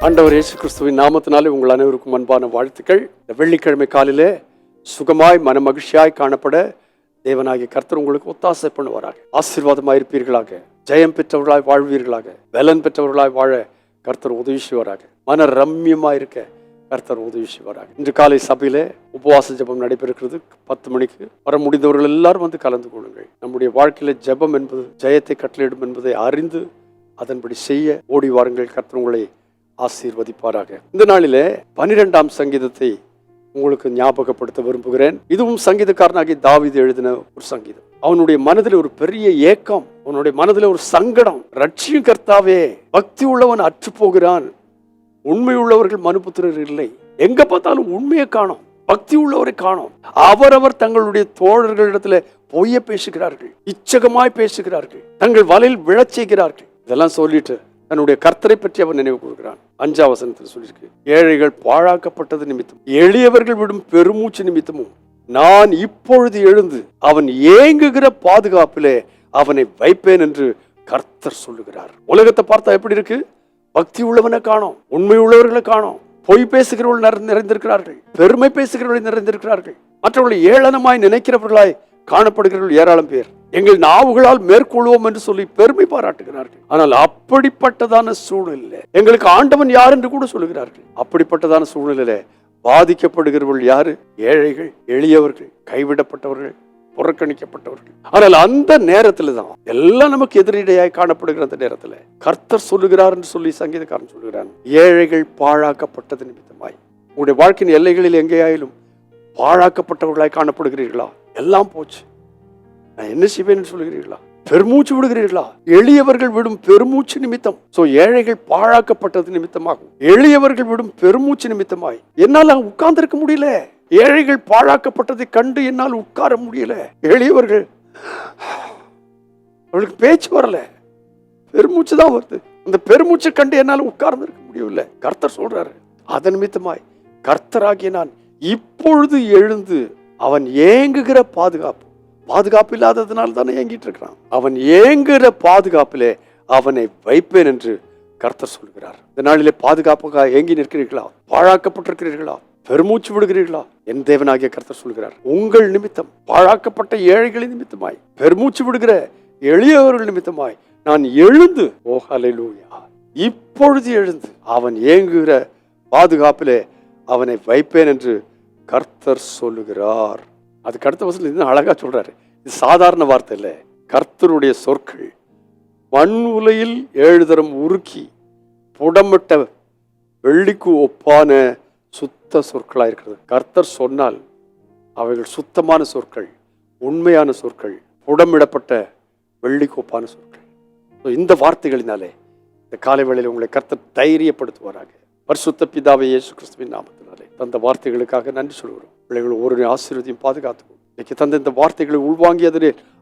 ஆண்டவர் இயேசு கிறிஸ்துவின் நாமத்தினாலே உங்கள் அனைவருக்கும் அன்பான வாழ்த்துக்கள். இந்த வெள்ளிக்கிழமை காலிலே சுகமாய் மன மகிழ்ச்சியாய் காணப்பட தேவனாகிய கர்த்தர் உங்களுக்கு ஒத்தாசை பண்ணுவாராக. ஆசீர்வாதமாய் இருப்பீர்களாக, ஜெயம் பெற்றவர்களாய் வாழ்வீர்களாக, பலன் பெற்றவர்களாய் வாழ கர்த்தர் உதவி செய்வாராக. மன ரம்யமாய் இருக்க கர்த்தர் உதவி செய்வாராக. இன்று காலை சபையிலே உபவாச ஜெபம் நடைபெறுகிறது. 10 மணிக்கு வர முடிந்தவர்கள் எல்லாரும் வந்து கலந்து கொள்ளுங்கள். நம்முடைய வாழ்க்கையில ஜெபம் என்பது ஜெயத்தை கட்டளையிடும் என்பதை அறிந்து அதன்படி செய்ய ஓடி வாருங்கள். கர்த்தர் உங்களை ஆசீர்வதிப்பாராக. இந்த நாளிலே 12ஆம் சங்கீதத்தை உங்களுக்கு ஞாபகப்படுத்த விரும்புகிறேன். இதுவும் சங்கீதக்காரனாகி தாவீது எழுதின ஒரு சங்கீதம். அவனுடைய மனதில் ஒரு பெரிய ஏக்கம், அவனுடைய மனதில் ஒரு சங்கடம். ரட்சியும் கர்த்தாவே, பக்தி உள்ளவன் அற்று போகிறான், உண்மை உள்ளவர்கள் மனுபுத்திரர் இல்லை. எங்க பார்த்தாலும் உண்மையை காணோம், பக்தி உள்ளவரை காணோம். அவரவர் தங்களுடைய தோழர்களிடத்துல பொய்ய பேசுகிறார்கள், இச்சகமாய் பேசுகிறார்கள், தங்கள் வலையில் விழச் செய்கிறார்கள். இதெல்லாம் சொல்லிட்டு தன்னுடைய கர்த்தரை பற்றி அவன் நினைவு கூறுகிறான். 5ஆம் வசனத்தில் சொல்லியிருக்கு, ஏழைகள் பாழாக்கப்பட்டது நிமித்தம், எளியவர்கள் விடும் பெருமூச்சு நிமித்தமும் நான் இப்பொழுது எழுந்து அவன் ஏங்குகிற பாதுகாப்பிலே அவனை வைப்பேன் என்று கர்த்தர் சொல்லுகிறார். உலகத்தை பார்த்தா எப்படி இருக்கு? பக்தி உள்ளவனை காணோம், உண்மை உள்ளவர்களை காணோம், பொய் பேசுகிறவர்கள் நிறைந்திருக்கிறார்கள், பெருமை பேசுகிறவர்கள் நிறைந்திருக்கிறார்கள், மற்றவர்களை ஏளனமாய் நினைக்கிறவர்களாய் காணப்படுகிறவர்கள் ஏராளம் பேர். எங்கள் நாவுகளால் மேற்கொள்வோம் என்று சொல்லி பெருமை பாராட்டுகிறார்கள். ஆனால் அப்படிப்பட்டதான சூழ்நிலை எங்களுக்கு ஆண்டவன் யார் என்று கூட சொல்லுகிறார்கள். அப்படிப்பட்டதான சூழ்நிலையில பாதிக்கப்படுகிறவர்கள் யாரு? ஏழைகள், எளியவர்கள், கைவிடப்பட்டவர்கள், புறக்கணிக்கப்பட்டவர்கள். ஆனால் அந்த நேரத்துல தான் எல்லாம் நமக்கு எதிரிடையாய் காணப்படுகிற அந்த நேரத்துல கர்த்தர் சொல்லுகிறார் என்று சொல்லி சங்கீதக்காரன் சொல்லுகிறான், ஏழைகள் பாழாக்கப்பட்டது நிமித்தமாய். உங்களுடைய வாழ்க்கையின் எல்லைகளில் எங்கேயாயிலும் பாழாக்கப்பட்டவர்களாய் காணப்படுகிறீர்களா? எல்லாம் போச்சு, நான் என்ன செய்வேன் சொல்லுகிறீர்களா? பெருமூச்சு விடுகிறீர்களா? எளியவர்கள் விடும் பெருமூச்சு நிமித்தம். ஏழைகள் பாழாக்கப்பட்டது நிமித்தமாகும், எளியவர்கள் விடும் பெருமூச்சு நிமித்தமாய் என்னால் உட்கார்ந்திருக்க முடியல. ஏழைகள் பாழாக்கப்பட்டதை கண்டு என்னால் உட்கார முடியல. எளியவர்கள், அவளுக்கு பேச்சு வரல, பெருமூச்சு தான் வருது. அந்த பெருமூச்சை கண்டு என்னால் உட்கார்ந்து இருக்க முடியவில்லை. கர்த்தர் சொல்றாரு, அதன் நிமித்தமாய் கர்த்தராகிய நான் இப்பொழுது எழுந்து அவன் ஏங்குகிற பாதுகாப்பு இல்லாததுனால தானே ஏங்கிட்டு இருக்கிறான், அவன் ஏங்குகிற பாதுகாப்பிலே அவனை வைப்பேன் என்று கர்த்தர் சொல்கிறார். இந்த நாளிலே பாதுகாப்புக்காக ஏங்கி நிற்கிறீர்களா? பாழாக்கப்பட்டிருக்கிறீர்களா? பெருமூச்சு விடுகிறீர்களா? என் தேவனாகிய கர்த்தர் சொல்கிறார், உங்கள் நிமித்தம், பாழாக்கப்பட்ட ஏழைகளின் நிமித்தமாய், பெருமூச்சு விடுகிற எளியவர்கள் நிமித்தமாய் நான் எழுந்து, ஓ ஹல்லேலூயா, இப்பொழுது எழுந்து அவன் ஏங்குகிற பாதுகாப்பிலே அவனை வைப்பேன் என்று கர்த்தர் சொல்லுகிறார். அதுக்கு அடுத்த வசனம் அழகா சொல்றாரு. இது சாதாரண வார்த்தை இல்லை, கர்த்தருடைய சொற்கள். மண் உலையில் 7 தரம் உருக்கி புடமிட்ட வெள்ளிக்கு ஒப்பான சுத்த சொற்களா இருக்கிறது. கர்த்தர் சொன்னால் அவைகள் சுத்தமான சொற்கள், உண்மையான சொற்கள், புடமிடப்பட்ட வெள்ளிக்கு ஒப்பான சொற்கள். இந்த வார்த்தைகளினாலே இந்த காலை வேளையில் உங்களை கர்த்தர் தைரியப்படுத்துவாராக. பரிசுத்த பிதாவே இயேசு கிறிஸ்துவின் நாமத்தினாலே தந்த வார்த்தைகளுக்காக நன்றி சொல்கிறோம். பிள்ளைகள் ஒரு ஆசீர்வாதத்தையும் பாதுகாத்துக்கும். இன்னைக்கு தந்த இந்த வார்த்தைகளை உள்வாங்கி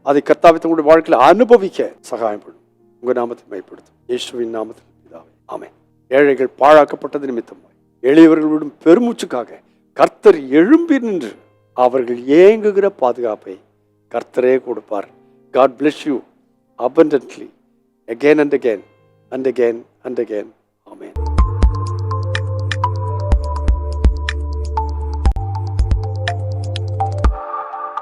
அதை கர்த்தாவை தங்களுடைய வாழ்க்கையில அனுபவிக்க சகாயப்படும். உங்க நாமத்தை மைப்படுத்தும் இயேசுவின் நாமத்தில் பிதாவே, ஆமென். ஏழைகள் பாழாக்கப்பட்டது நிமித்தமாய், எளியவர்கள் விடும் பெருமூச்சுக்காக கர்த்தர் எழும்பி நின்று அவர்கள் ஏங்குகிற பாதுகாப்பை கர்த்தரே கொடுப்பார். God bless you abundantly again and again and again and again. Amen.